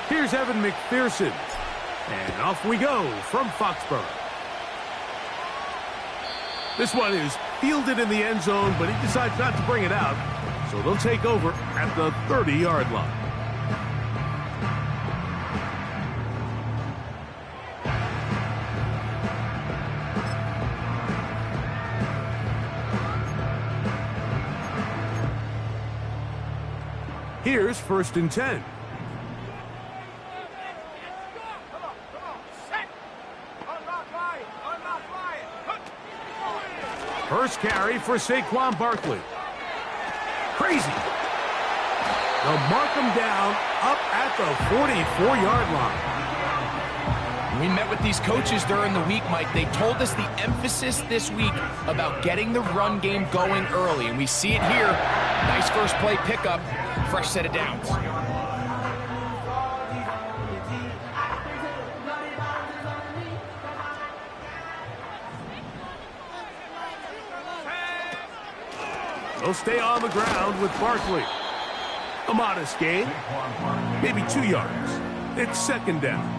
Here's Evan McPherson. And off we go from Foxborough. This one is fielded in the end zone, but he decides not to bring it out. So they'll take over at the 30-yard line. Here's 1st and 10. First carry for Saquon Barkley. Crazy. They'll mark him down up at the 44-yard line. We met with these coaches during the week, Mike. They told us the emphasis this week about getting the run game going early, and we see it here. Nice first play pickup, fresh set of downs. They'll stay on the ground with Barkley. A modest gain, maybe 2 yards. It's 2nd down.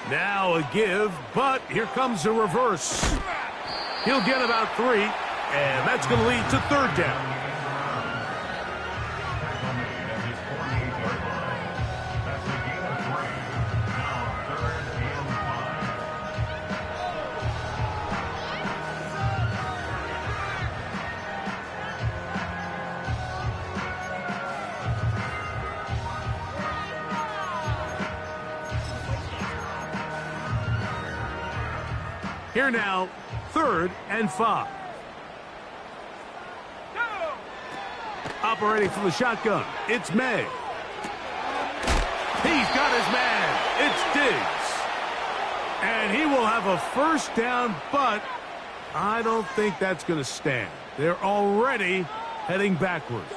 Now a give, but here comes a reverse. He'll get about 3, and that's going to lead to 3rd down. Here now, 3rd and 5. Operating from the shotgun, it's May. He's got his man. It's Diggs. And he will have a 1st down, but I don't think that's going to stand. They're already heading backwards.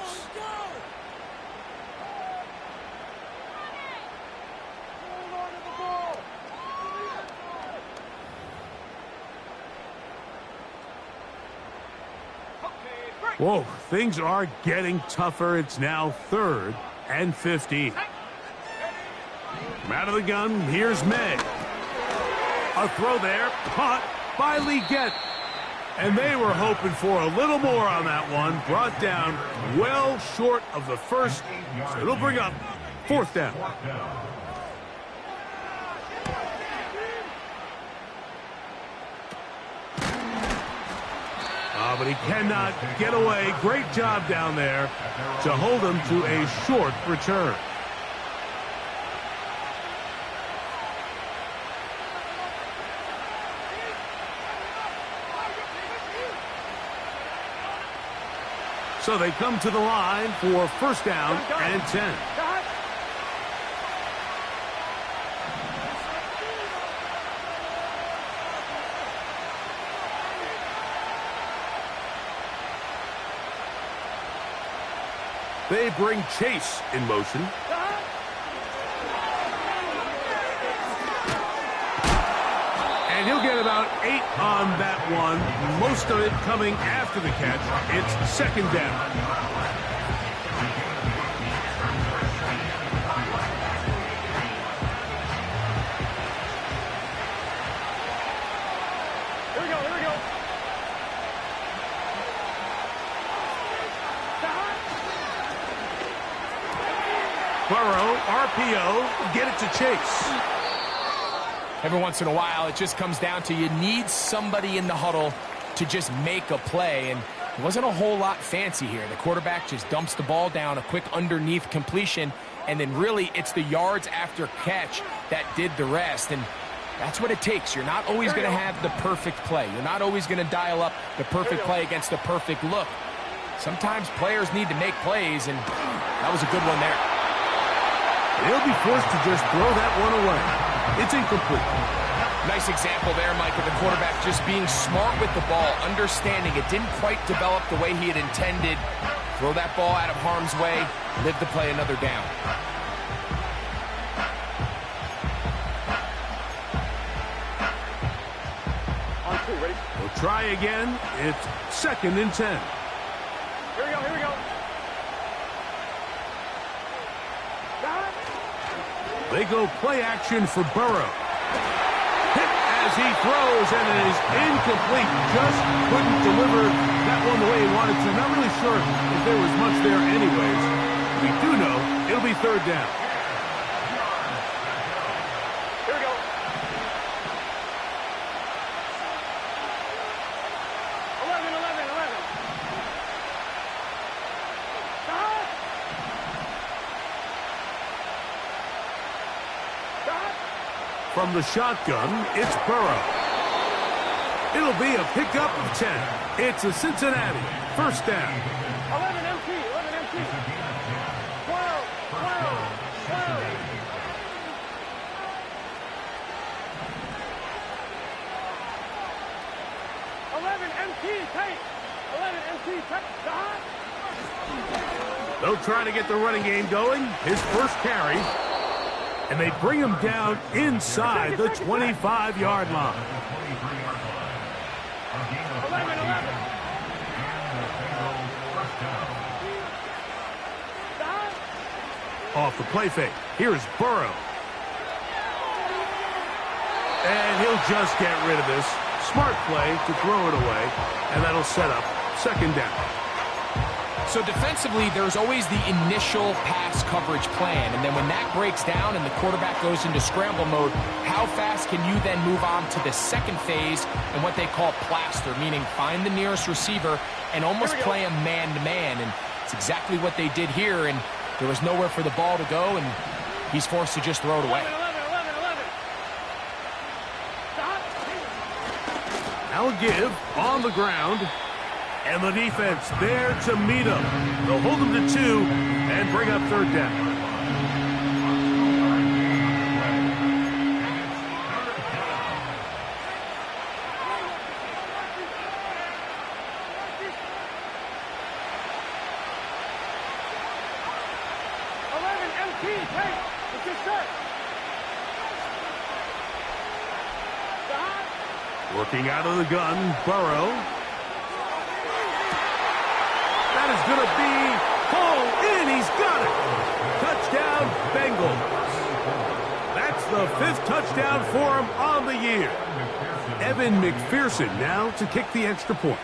Whoa, things are getting tougher. It's now 3rd and 15. From out of the gun, here's May. A throw there, caught by Leggett. And they were hoping for a little more on that one. Brought down well short of the 1st, so it'll bring up 4th down. But he cannot get away. Great job down there to hold him to a short return. So they come to the line for 1st down and 10. They bring Chase in motion. And he'll get about 8 on that one. Most of it coming after the catch. It's 2nd down. Burrow, RPO, get it to Chase. Every once in a while, it just comes down to you need somebody in the huddle to just make a play, and it wasn't a whole lot fancy here. The quarterback just dumps the ball down, a quick underneath completion, and then really it's the yards after catch that did the rest, and that's what it takes. You're not always going to have the perfect play. You're not always going to dial up the perfect play against the perfect look. Sometimes players need to make plays, and that was a good one there. They'll be forced to just throw that one away. It's incomplete. Nice example there, Mike, of the quarterback just being smart with the ball, understanding it didn't quite develop the way he had intended. Throw that ball out of harm's way, live to play another down. On two, ready? We'll try again. It's 2nd and 10. Here we go, here we go. They go play action for Burrow. Hit as he throws, and it is incomplete. Just couldn't deliver that one the way he wanted to. Not really sure if there was much there anyways. We do know it'll be 3rd down. Here we go. From the shotgun, it's Burrow. It'll be a pickup of 10. It's a Cincinnati 1st down. 11 MT, 11 MT. 12, 12, 12. 11 MT, tight. 11 MT, tight. They'll try to get the running game going. His first carry. And they bring him down inside the 25-yard line. 11, 11. Off the play fake. Here's Burrow. And he'll just get rid of this. Smart play to throw it away. And that'll set up 2nd down. So defensively, there's always the initial pass coverage plan, and then when that breaks down and the quarterback goes into scramble mode, how fast can you then move on to the 2nd phase and what they call plaster, meaning find the nearest receiver and almost play him man-to-man, and it's exactly what they did here, and there was nowhere for the ball to go, and he's forced to just throw it away. 11, 11, 11. Stop. Now a give on the ground. And the defense there to meet him. They'll hold him to 2 and bring up 3rd down. Working out of the gun, Burrow. That is going to be pulled in. He's got it. Touchdown, Bengals. That's the 5th touchdown for him on the year. Evan McPherson now to kick the extra point.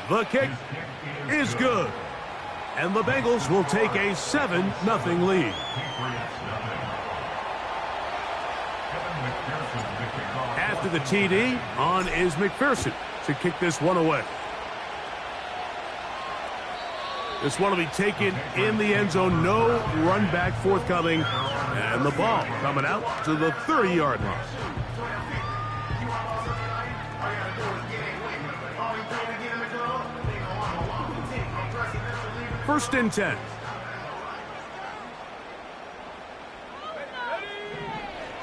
The kick is good. And the Bengals will take a 7-0 lead. After the TD, on is McPherson to kick this one away. This one will be taken in the end zone. No run back forthcoming. And the ball coming out to the 30-yard line. First and 10.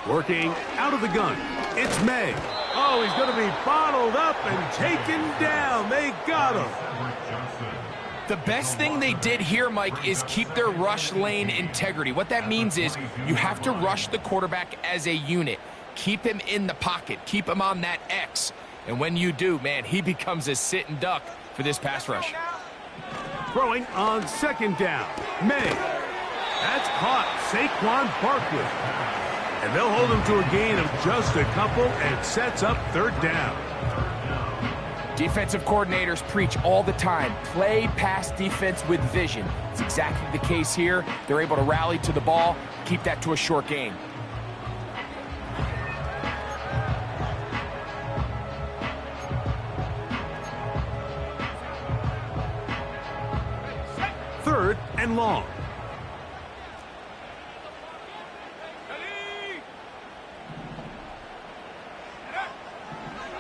Working out of the gun. It's May. Oh, he's going to be bottled up and taken down. They got him. The best thing they did here, Mike, is keep their rush lane integrity. What that means is you have to rush the quarterback as a unit. Keep him in the pocket. Keep him on that X. And when you do, man, he becomes a sitting duck for this pass rush. Throwing on second down. May. That's caught. Saquon Barkley. And they'll hold him to a gain of just a couple and sets up third down. Defensive coordinators preach all the time, play pass defense with vision. It's exactly the case here. They're able to rally to the ball, keep that to a short gain. Third and long.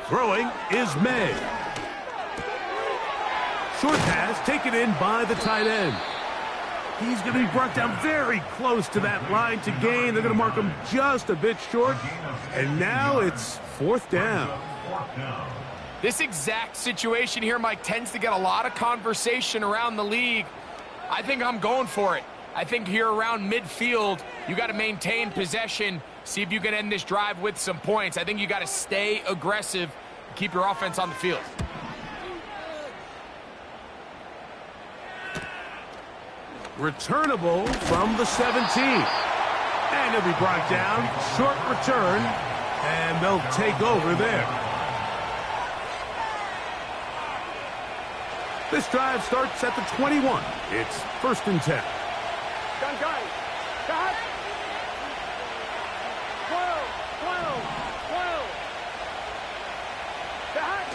Throwing is May. Short pass taken in by the tight end. He's going to be brought down very close to that line to gain. They're going to mark him just a bit short. And now it's 4th down. This exact situation here, Mike, tends to get a lot of conversation around the league. I think I'm going for it. I think here around midfield, you got to maintain possession, see if you can end this drive with some points. I think you got to stay aggressive, keep your offense on the field. Returnable from the 17. And he'll be brought down. Short return. And they'll take over there. This drive starts at the 21. It's 1st and 10. Gun. Cut. 12. Cut.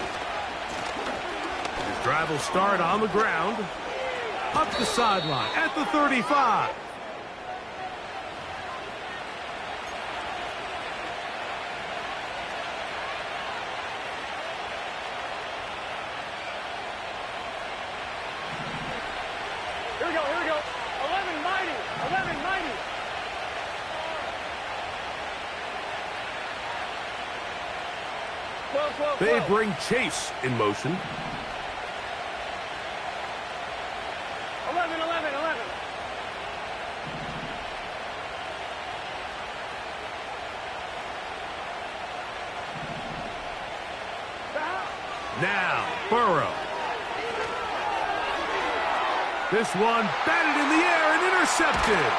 This drive will start on the ground. Up the sideline at the 35. Here we go. 11 mighty. 12. They bring Chase in motion. 11. Now, Burrow. This one batted in the air and intercepted.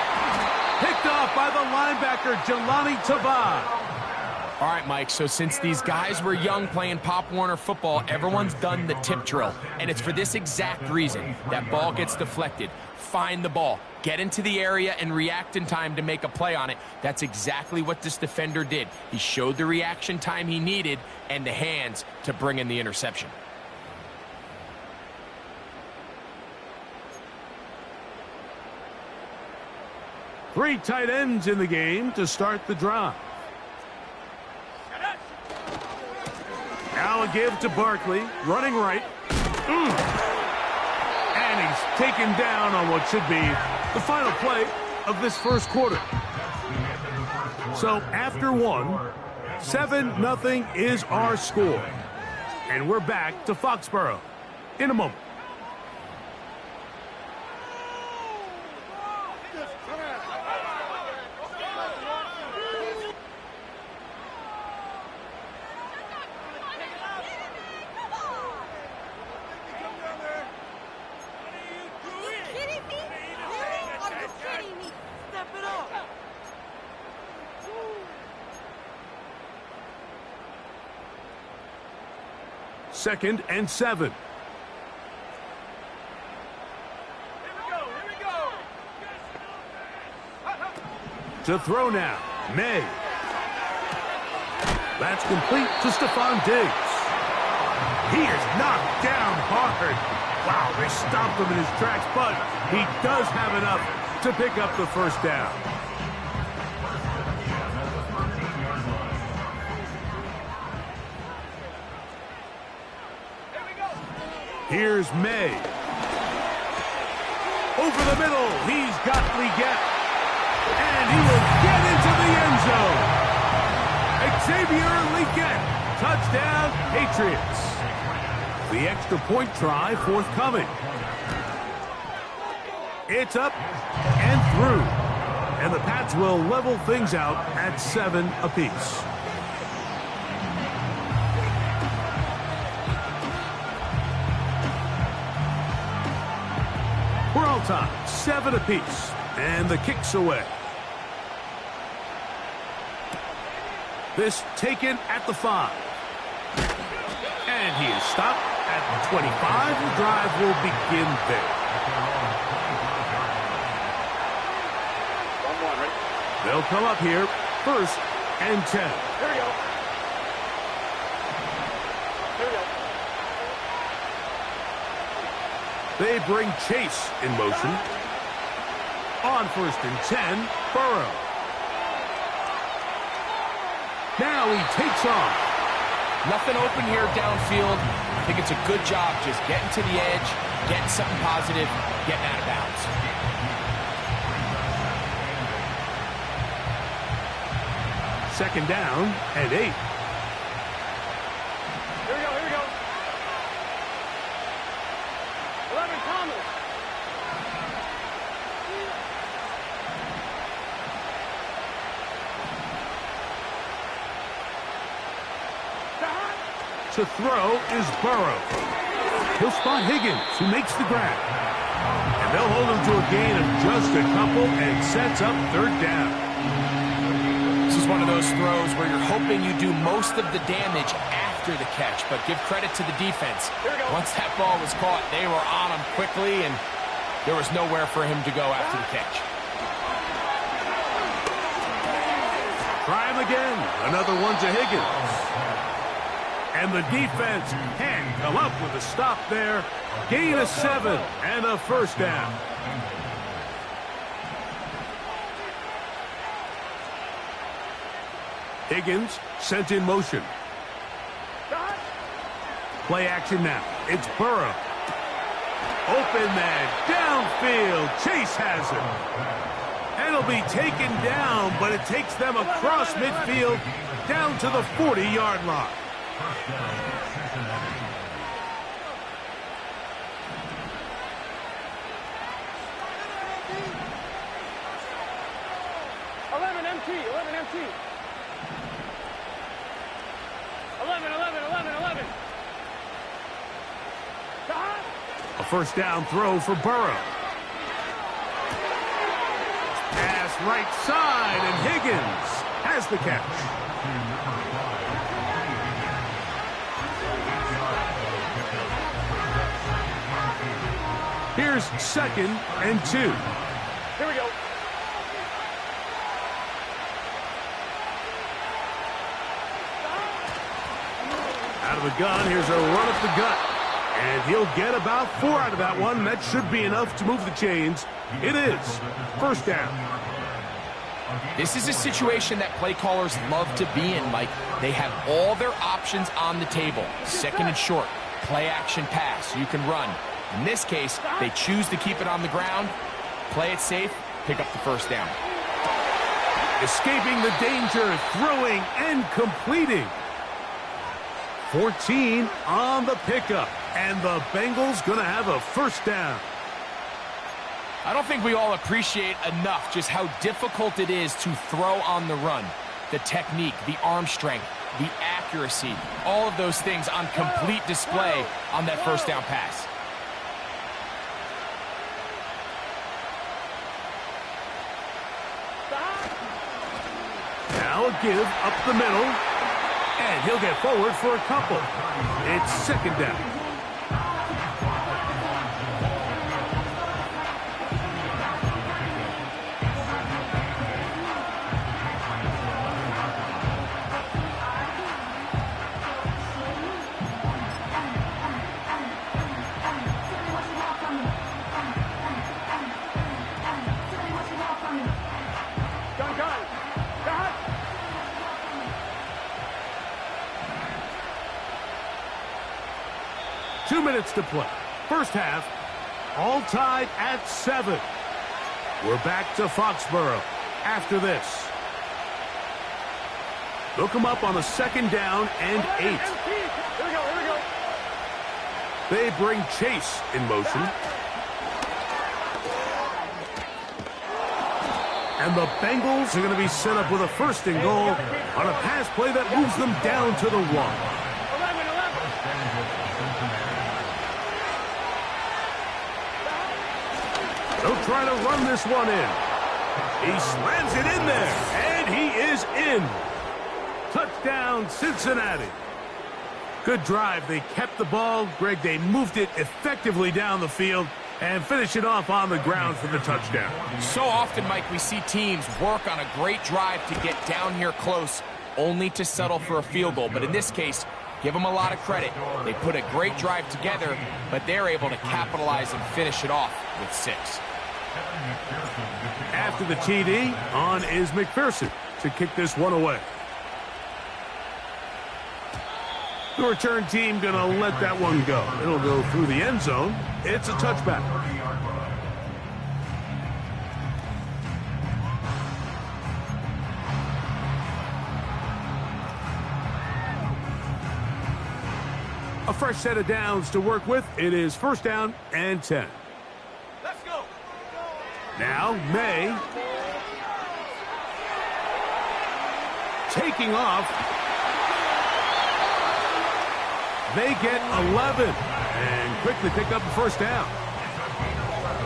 Picked off by the linebacker, Jelani Tavai. All right, Mike, so since these guys were young playing Pop Warner football, everyone's done the tip drill. And it's for this exact reason. That ball gets deflected. Find the ball. Get into the area and react in time to make a play on it. That's exactly what this defender did. He showed the reaction time he needed and the hands to bring in the interception. Three tight ends in the game to start the drive. Now a give to Barkley, running right. And he's taken down on what should be the final play of this first quarter. So after one, 7-0 is our score. And we're back to Foxborough in a moment. Second and 7. Here we go. To throw now, May. That's complete to Stephon Diggs. He is knocked down hard. Wow, they stopped him in his tracks, but he does have enough to pick up the first down. Here's May. Over the middle, he's got Leggett. And he will get into the end zone. Xavier Leggett, touchdown Patriots. The extra point try forthcoming. It's up and through. And the Pats will level things out at 7 apiece. We're all tied, 7 apiece, and the kick's away. This taken at the 5. And he is stopped at the 25. The drive will begin there. They'll come up here, 1st and 10. Here we go. They bring Chase in motion. On 1st and 10, Burrow. Now he takes off. Nothing open here downfield. I think it's a good job just getting to the edge, getting something positive, getting out of bounds. Second down and 8. Here we go. 11, Thomas. To throw is Burrow. He'll spot Higgins, who makes the grab. And they'll hold him to a gain of just a couple and sets up third down. This is one of those throws where you're hoping you do most of the damage after the catch, but give credit to the defense. Once that ball was caught, they were on him quickly, and there was nowhere for him to go after the catch. Try him again. Another one to Higgins. And the defense can't come up with a stop there. Gain of 7 and a first down. Higgins sent in motion. Play action now. It's Burrow. Open man downfield. Chase has it. And it'll be taken down, but it takes them across midfield down to the 40-yard line. 11 MT. 11. A first down throw for Burrow. Pass right side, and Higgins has the catch. Here's 2nd and 2. Here we go. Out of the gun, here's a run up the gut. And he'll get about 4 out of that one. That should be enough to move the chains. It is first down. This is a situation that play callers love to be in, Mike. They have all their options on the table. 2nd and short, play action pass. You can run. In this case, they choose to keep it on the ground, play it safe, pick up the first down. Escaping the danger, throwing and completing. 14 on the pickup, and the Bengals going to have a first down. I don't think we all appreciate enough just how difficult it is to throw on the run. The technique, the arm strength, the accuracy, all of those things on complete display on that first down pass. Now a give up the middle, and he'll get forward for a couple. It's 2nd down. To play. First half, all tied at 7. We're back to Foxborough after this. They'll come up on a 2nd down and 8. Here we go. They bring Chase in motion. And the Bengals are going to be set up with a 1st and goal on a pass play that moves them down to the 1. They'll try to run this one in. He slams it in there, and he is in. Touchdown, Cincinnati. Good drive. They kept the ball. Greg, they moved it effectively down the field and finish it off on the ground for the touchdown. So often, Mike, we see teams work on a great drive to get down here close, only to settle for a field goal. But in this case, give them a lot of credit. They put a great drive together, but they're able to capitalize and finish it off with 6. After the TD, on is McPherson to kick this one away. The return team going to let that one go. It'll go through the end zone. It's a touchback. A fresh set of downs to work with. It is first down and 10. Let's go. Now, May. Taking off. They get 11 and quickly pick up a first down.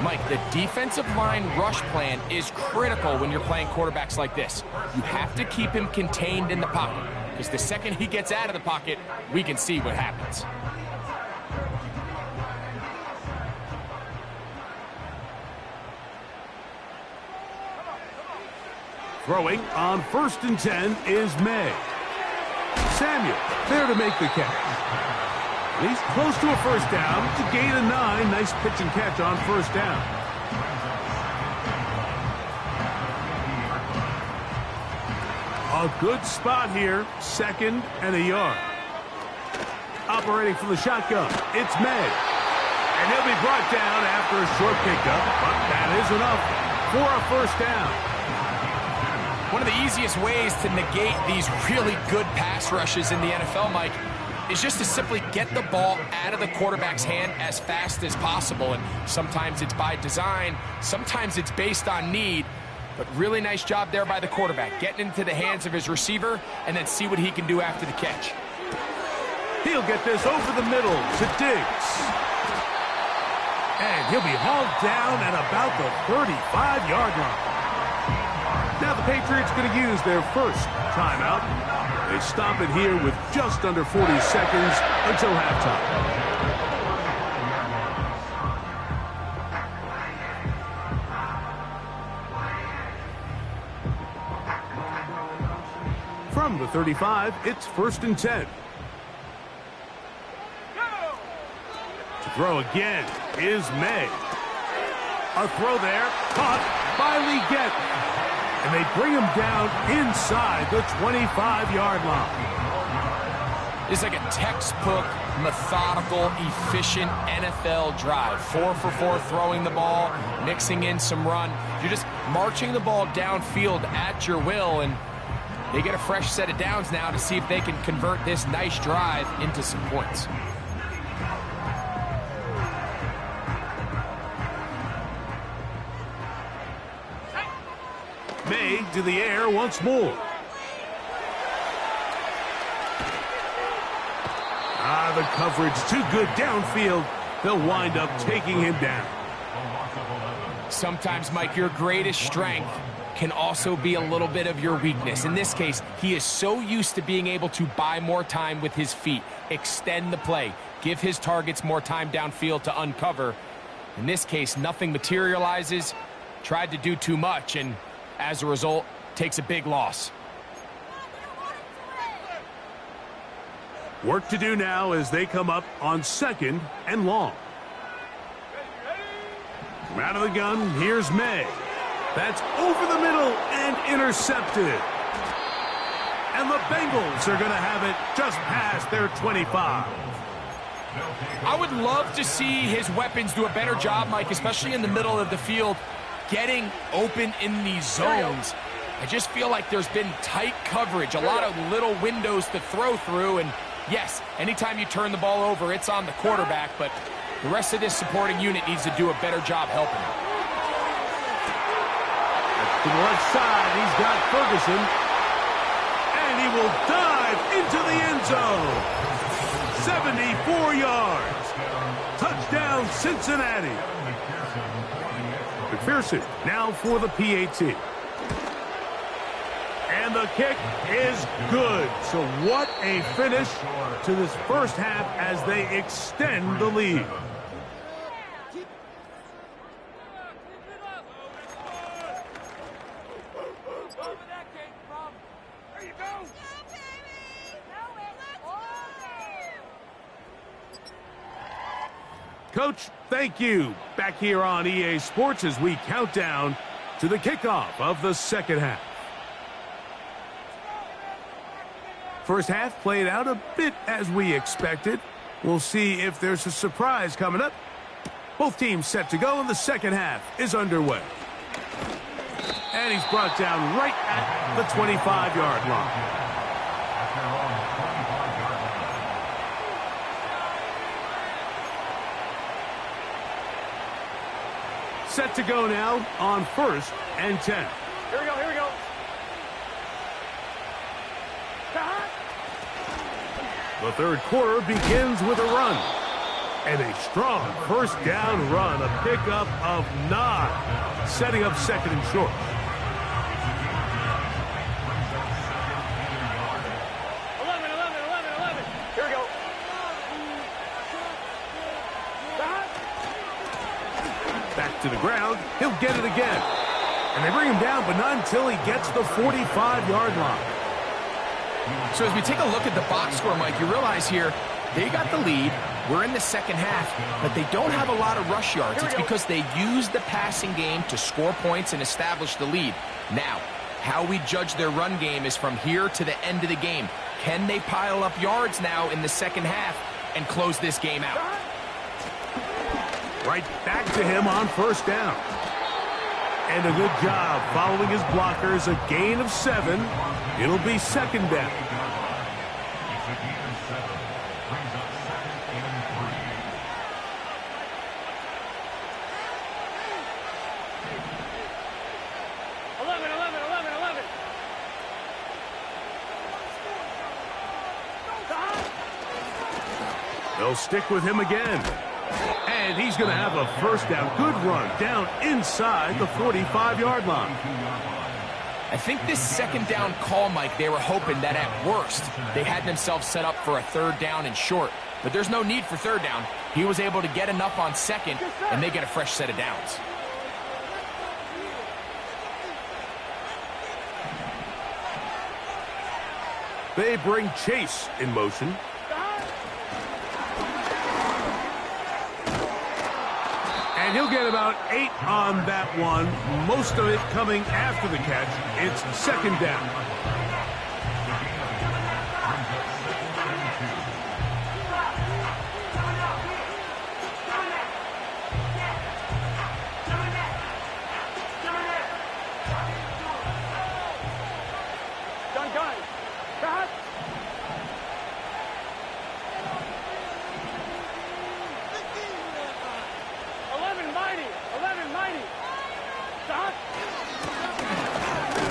Mike, the defensive line rush plan is critical when you're playing quarterbacks like this. You have to keep him contained in the pocket, because the second he gets out of the pocket, we can see what happens. Throwing on first and 10 is May. Samuel there to make the catch. He's close to a first down. It's a gain of 9. Nice pitch and catch on first down. A good spot here. Second and a yard. Operating from the shotgun, it's May. And he'll be brought down after a short pickup, but that is enough for a first down. One of the easiest ways to negate these really good pass rushes in the NFL, Mike, is just to simply get the ball out of the quarterback's hand as fast as possible. And sometimes it's by design, sometimes it's based on need. But really nice job there by the quarterback, getting into the hands of his receiver and then see what he can do after the catch. He'll get this over the middle to Diggs. And he'll be hauled down at about the 35-yard line. Now the Patriots going to use their first timeout. They stop it here with just under 40 seconds until halftime. From the 35, it's first and 10. To throw again is May. A throw there, caught by Leggett. And they bring him down inside the 25-yard line. It's like a textbook, methodical, efficient NFL drive. 4 for 4 throwing the ball, mixing in some run. You're just marching the ball downfield at your will, and they get a fresh set of downs now to see if they can convert this nice drive into some points. May to the air once more. The coverage too good downfield. They'll wind up taking him down. Sometimes, Mike, your greatest strength can also be a little bit of your weakness. In this case, he is so used to being able to buy more time with his feet, extend the play, give his targets more time downfield to uncover. In this case, nothing materializes, tried to do too much, and as a result, takes a big loss. Work to do now as they come up on second and long. From out of the gun, here's May. That's over the middle and intercepted. And the Bengals are going to have it just past their 25. I would love to see his weapons do a better job, Mike, especially in the middle of the field, getting open in these zones. I just feel like there's been tight coverage, a lot of little windows to throw through, and yes, anytime you turn the ball over, it's on the quarterback, but the rest of this supporting unit needs to do a better job helping him. To the left side, he's got Ferguson, and he will dive into the end zone. 74 yards. Touchdown, Cincinnati. McPherson now for the PAT. And the kick is good. So what a finish to this first half as they extend the lead. Coach, thank you. Back here on EA Sports as we count down to the kickoff of the second half. First half played out a bit as we expected. We'll see if there's a surprise coming up. Both teams set to go, and the second half is underway. And he's brought down right at the 25-yard line. Set to go now on 1st and 10. Here we go, here we go. The third quarter begins with a run. And a strong first down run, a pickup of 9, setting up 2nd and short. Here we go. Back to the ground. He'll get it again. And they bring him down, but not until he gets the 45-yard line. So as we take a look at the box score, Mike, you realize here they got the lead. We're in the second half, but they don't have a lot of rush yards. It's because they use the passing game to score points and establish the lead. Now, how we judge their run game is from here to the end of the game. Can they pile up yards now in the second half and close this game out? Right back to him on 1st down. And a good job following his blockers, a gain of 7. It'll be 2nd down. They'll stick with him again. And he's going to have a 1st down. Good run down inside the 45-yard line. I think this 2nd down call, Mike, they were hoping that at worst they had themselves set up for a 3rd down and short. But there's no need for 3rd down. He was able to get enough on 2nd, and they get a fresh set of downs. They bring Chase in motion. And he'll get about 8 on that one, most of it coming after the catch. It's 2nd down.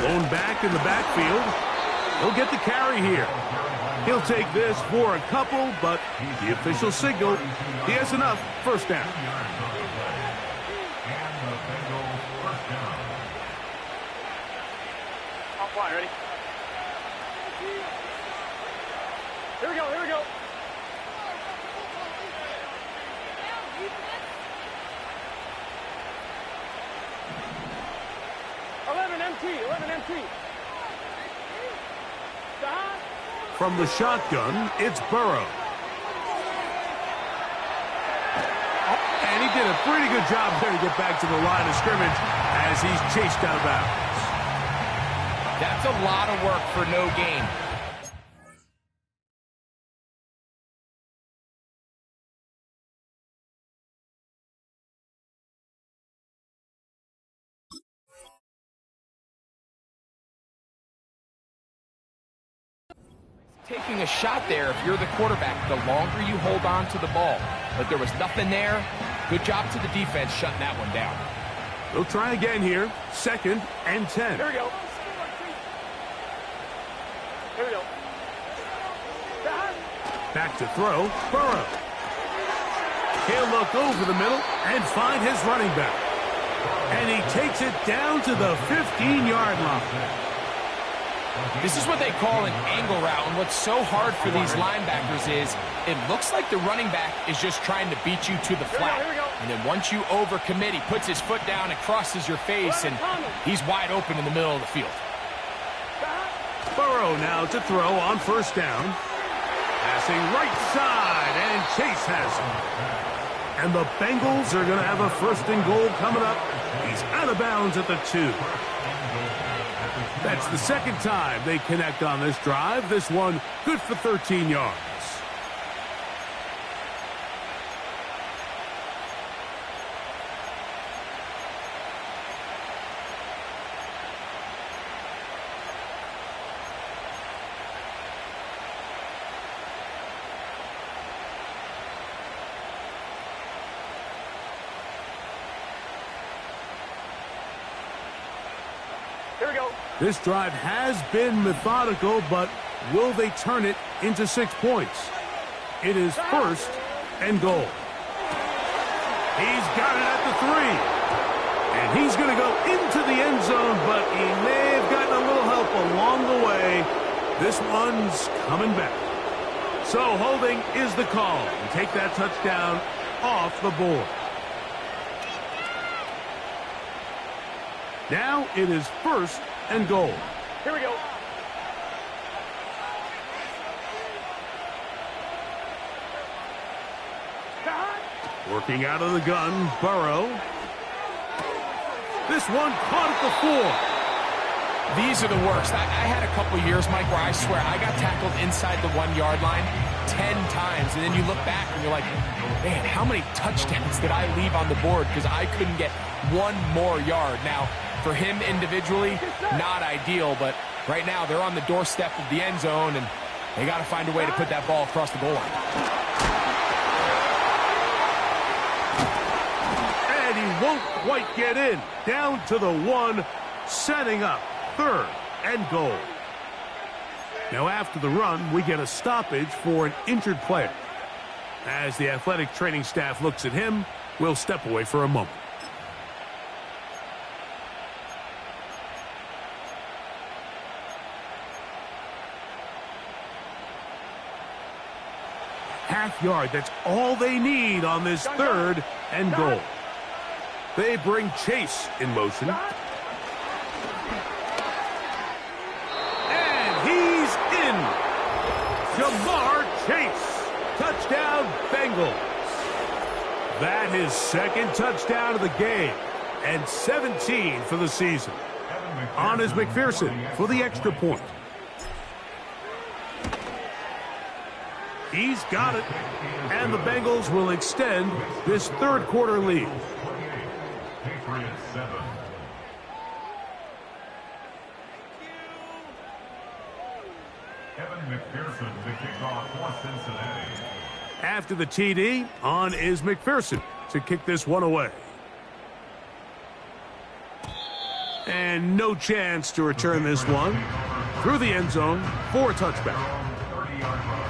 Thrown back in the backfield. He'll get the carry here. He'll take this for a couple, but the official signal, he has enough. 1st down. I'll fly, ready? Here we go, here we go. From the shotgun, it's Burrow. And he did a pretty good job there to get back to the line of scrimmage as he's chased out of bounds. That's a lot of work for no gain. Taking a shot there if you're the quarterback, the longer you hold on to the ball. But there was nothing there. Good job to the defense shutting that one down. They'll try again here. 2nd and 10. Here we go. Here we go. Back to throw. Burrow. He'll look over the middle and find his running back. And he takes it down to the 15-yard line. This is what they call an angle route, and what's so hard for these linebackers is it looks like the running back is just trying to beat you to the flat. And then once you overcommit, he puts his foot down and crosses your face, and he's wide open in the middle of the field. Burrow now to throw on 1st down. Passing right side, and Chase has him. And the Bengals are going to have a 1st and goal coming up. He's out of bounds at the 2. That's the second time they connect on this drive. This one good for 13 yards. Here we go. This drive has been methodical, but will they turn it into 6 points? It is first and goal. He's got it at the 3. And he's going to go into the end zone, but he may have gotten a little help along the way. This one's coming back. So holding is the call. And take that touchdown off the board. Now it is first and goal. Here we go. Working out of the gun, Burrow. This one caught at the 4. These are the worst. I had a couple years, Mike, where I swear I got tackled inside the 1-yard line 10 times. And then you look back and you're like, man, how many touchdowns did I leave on the board because I couldn't get one more yard? Now, for him individually, not ideal, but right now they're on the doorstep of the end zone, and they got to find a way to put that ball across the goal line. And he won't quite get in. Down to the 1, setting up third and goal. Now after the run, we get a stoppage for an injured player. As the athletic training staff looks at him, we'll step away for a moment. Half yard, that's all they need on this third and goal. They bring Chase in motion. And he's in. Jamar Chase. Touchdown, Bengals. That is second touchdown of the game. And 17 for the season. On is McPherson for the extra point. He's got it, and the Bengals will extend this third quarter lead. Patriots 7. Kevin McPherson to kick off for Cincinnati. After the TD, on is McPherson to kick this one away. And no chance to return this one through the end zone for a touchback. 30-yard run.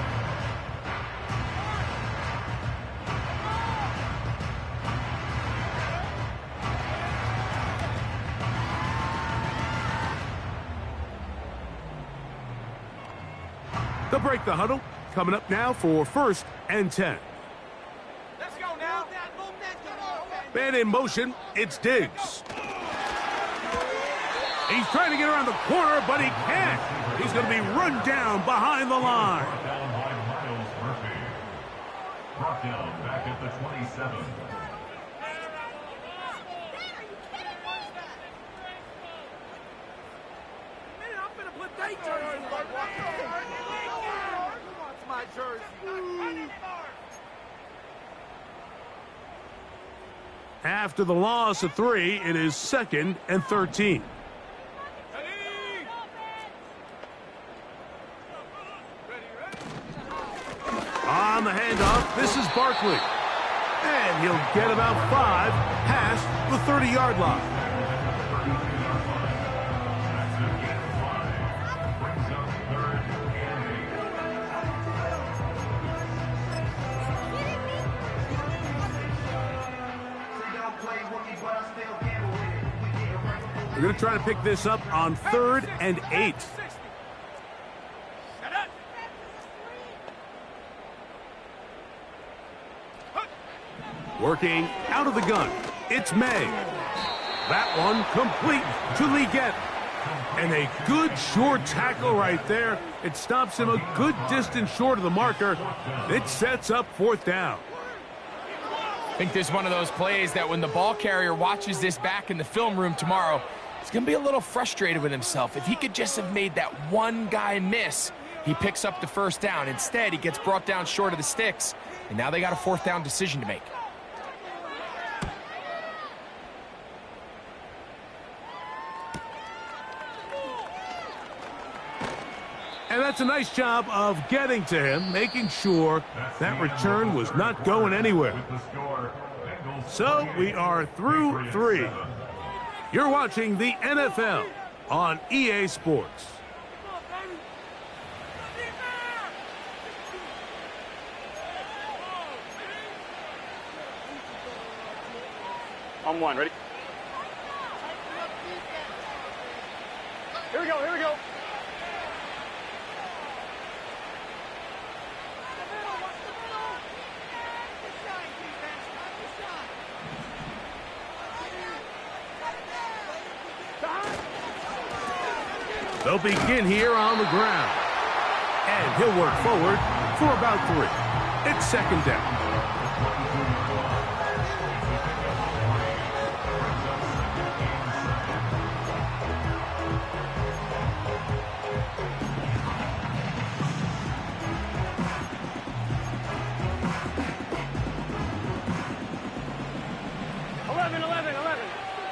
They'll break the huddle. Coming up now for first and 10. Let's go now. Man in motion, it's Diggs. He's trying to get around the corner, but he can't. He's going to be run down behind the line. Brought down by Miles Murphy. Brought down back at the 27. After the loss of 3, it is second and 13. On the handoff, this is Barkley. And he'll get about 5 past the 30-yard line. We're going to try to pick this up on 3rd and 8. Working out of the gun, it's May. That one complete to Leggett. And a good short tackle right there. It stops him a good distance short of the marker. It sets up 4th down. I think this is one of those plays that when the ball carrier watches this back in the film room tomorrow, He's going to be a little frustrated with himself. If he could just have made that one guy miss, he picks up the first down. Instead, he gets brought down short of the sticks, and now they got a fourth down decision to make. And that's a nice job of getting to him, making sure that return was not going anywhere. So we are through 3. You're watching the NFL on EA Sports. On 1, ready? Here we go, here we go. They'll begin here on the ground. And he'll work forward for about 3. It's second down.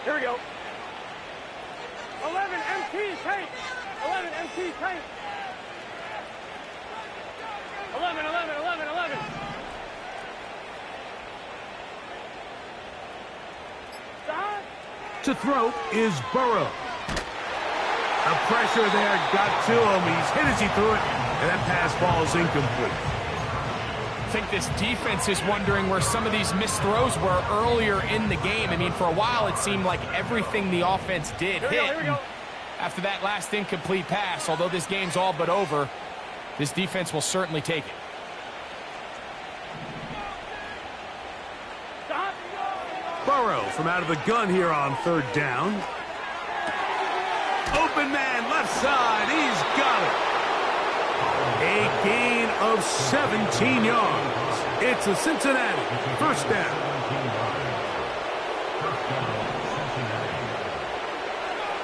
Here we go. 11 MT tape. 11 MT tape. 11. To throw is Burrow. The pressure there got to him. He's hit as he threw it, and that pass ball is incomplete. I think this defense is wondering where some of these missed throws were earlier in the game. I mean, for a while, it seemed like everything the offense did hit. Here we go. After that last incomplete pass, although this game's all but over, this defense will certainly take it. Stop. Burrow from out of the gun here on third down. Open man, left side. He's got it. A gain of 17 yards. It's a Cincinnati first down.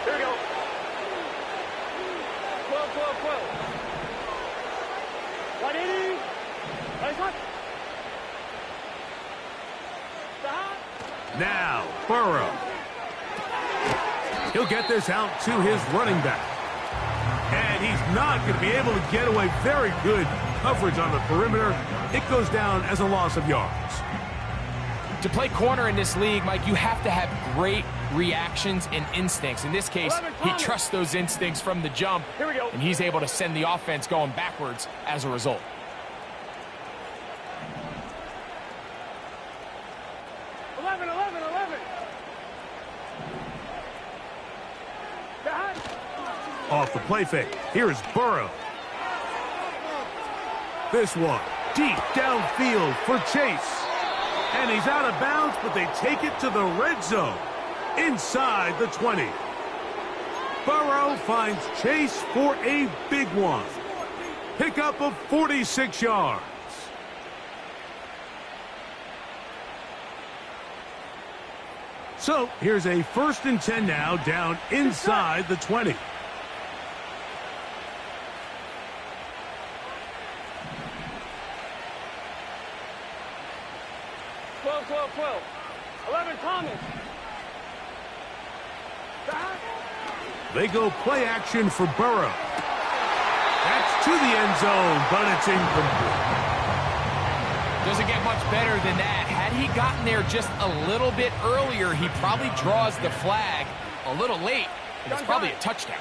Here we go. 12. 180. Nice one. Stop. Now, Burrow. He'll get this out to his running back. And he's not going to be able to get away. Very good coverage on the perimeter. It goes down as a loss of yards. To play corner in this league, Mike, you have to have great reactions and instincts. In this case, he trusts those instincts from the jump. Here we go. And he's able to send the offense going backwards as a result. Off the play fake. Here's Burrow. This one deep downfield for Chase. And he's out of bounds, but they take it to the red zone. Inside the 20. Burrow finds Chase for a big one. Pickup of 46 yards. So here's a 1st and 10 now, down inside the 20. Twelve. 11 Thomas. They go play action for Burrow. That's to the end zone, but it's incomplete. Doesn't get much better than that. Had he gotten there just a little bit earlier, he probably draws the flag a little late, and it's probably a touchdown.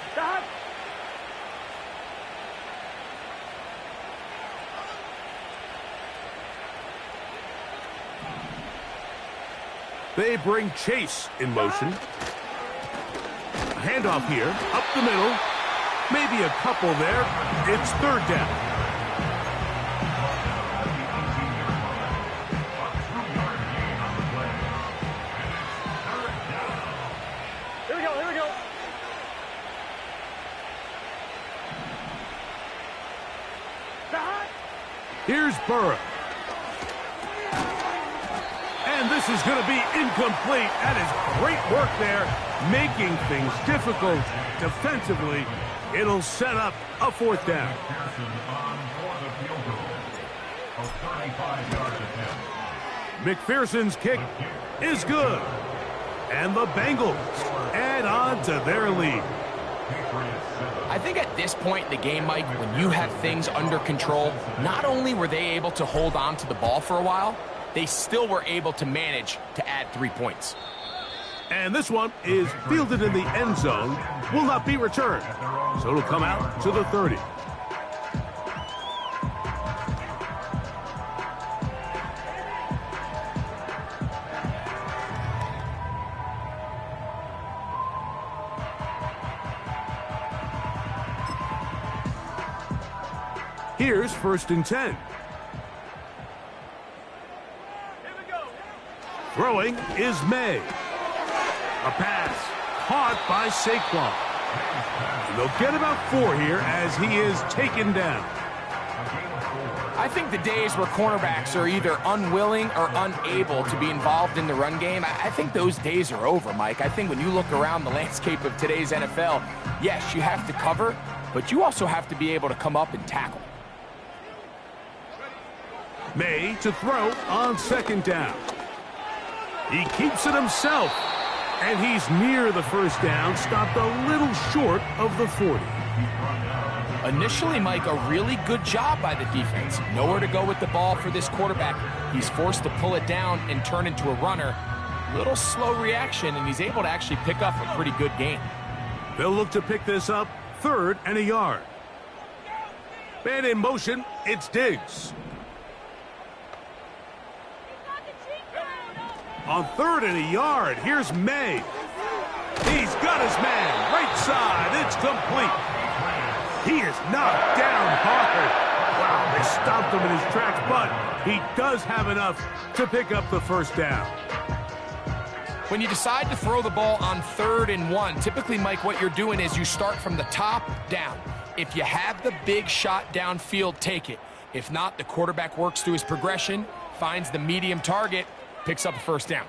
They bring Chase in motion. A handoff here, up the middle. Maybe a couple there. It's 3rd down. Here we go. Here's Burrow. And this is going to be incomplete. That is great work there making things difficult defensively. It'll set up a fourth down. Pearson on for the field goal. A 35-yard attempt. McPherson's kick is good. And the Bengals add on to their lead. I think at this point in the game, Mike, when you have things under control, not only were they able to hold on to the ball for a while, they still were able to manage to add 3 points. And this one is fielded in the end zone, will not be returned. So it'll come out to the 30. Here's 1st and 10. Throwing is May. A pass caught by Saquon. And they'll get about 4 here as he is taken down. I think the days where cornerbacks are either unwilling or unable to be involved in the run game, I think those days are over, Mike. I think when you look around the landscape of today's NFL, yes, you have to cover, but you also have to be able to come up and tackle. May to throw on 2nd down. He keeps it himself, and he's near the 1st down, stopped a little short of the 40. Initially, Mike, a really good job by the defense. Nowhere to go with the ball for this quarterback. He's forced to pull it down and turn into a runner. Little slow reaction, and he's able to actually pick up a pretty good gain. They'll look to pick this up 3rd and a yard. Man in motion, it's Diggs. On 3rd and a yard, here's May. He's got his man, right side, it's complete. He is knocked down hard. Wow, they stopped him in his tracks, but he does have enough to pick up the 1st down. When you decide to throw the ball on 3rd and 1, typically, Mike, what you're doing is you start from the top down. If you have the big shot downfield, take it. If not, the quarterback works through his progression, finds the medium target, picks up a 1st down.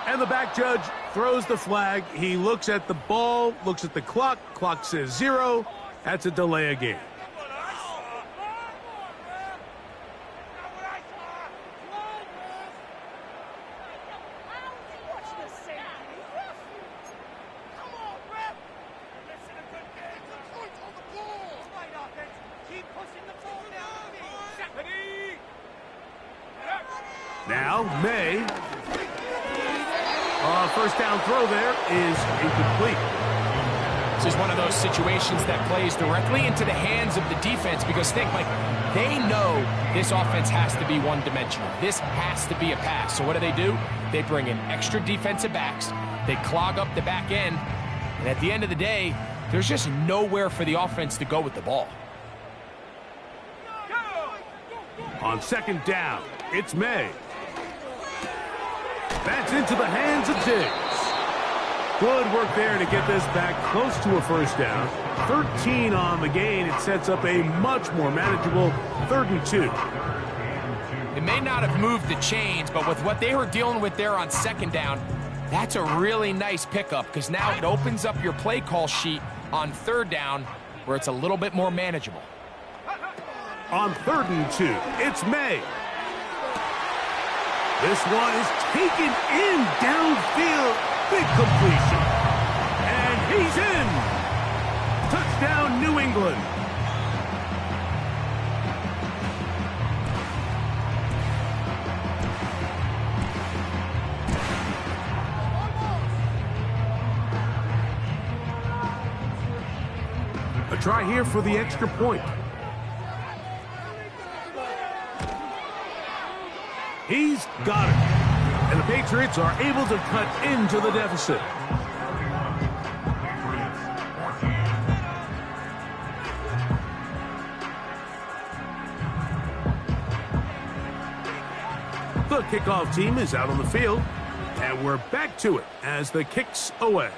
And the back judge throws the flag. He looks at the ball, looks at the clock. Clock says 0. That's a delay of game. Now, May. 1st down throw there is incomplete. This is one of those situations that plays directly into the hands of the defense because think, Mike, they know this offense has to be one-dimensional. This has to be a pass. So what do? They bring in extra defensive backs. They clog up the back end. And at the end of the day, there's just nowhere for the offense to go with the ball. On 2nd down, it's May. That's into the hands of Diggs. Good work there to get this back close to a 1st down. 13 on the gain. It sets up a much more manageable 3rd and 2. It may not have moved the chains, but with what they were dealing with there on 2nd down, that's a really nice pickup because now it opens up your play call sheet on 3rd down where it's a little bit more manageable. On 3rd and 2, it's May. This one is taken in downfield. Big completion. And he's in. Touchdown, New England. A try here for the extra point. Got it. And the Patriots are able to cut into the deficit. Patriots 14. The kickoff team is out on the field, and we're back to it as the kick's away.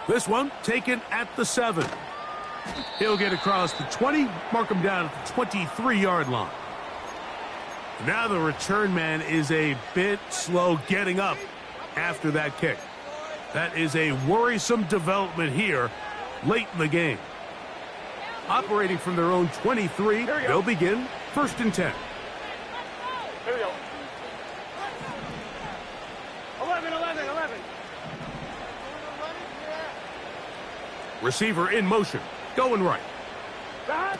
This one taken at the 7. He'll get across the 20, mark him down at the 23-yard line. Now the return man is a bit slow getting up after that kick. That is a worrisome development here late in the game. Operating from their own 23, they'll begin 1st and 10. Here we go. 11. Receiver in motion, going right. Stop.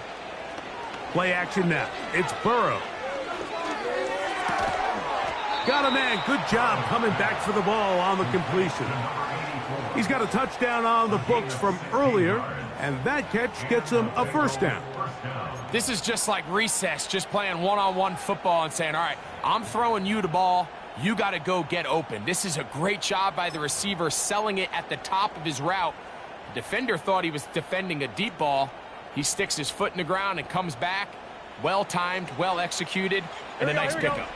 Play action now. It's Burrow. Got a man. Good job coming back for the ball on the completion. He's got a touchdown on the books from earlier, and that catch gets him a 1st down. This is just like recess, just playing one-on-one football and saying, all right, I'm throwing you the ball. You got to go get open. This is a great job by the receiver selling it at the top of his route. The defender thought he was defending a deep ball. He sticks his foot in the ground and comes back. Well-timed, well-executed, and a nice pickup.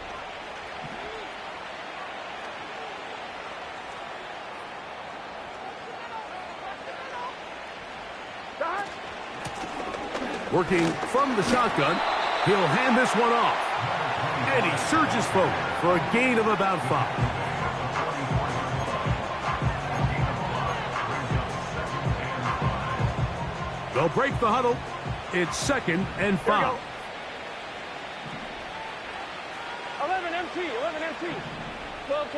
Working from the shotgun, he'll hand this one off. And he surges forward for a gain of about 5. They'll break the huddle. It's 2nd and 5. 11 MT. 12.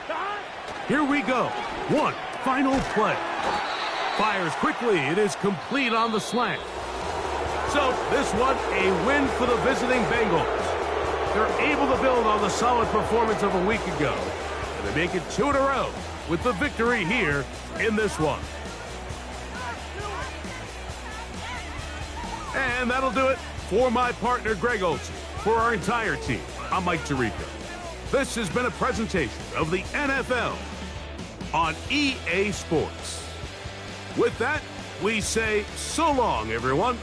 Stop. Here we go. One final play. Fires quickly. It is complete on the slant. So this one, a win for the visiting Bengals. They're able to build on the solid performance of a week ago. And they make it 2 in a row with the victory here in this one. And that'll do it for my partner, Greg Olsen. For our entire team, I'm Mike Tirico. This has been a presentation of the NFL on EA Sports. With that, we say so long, everyone.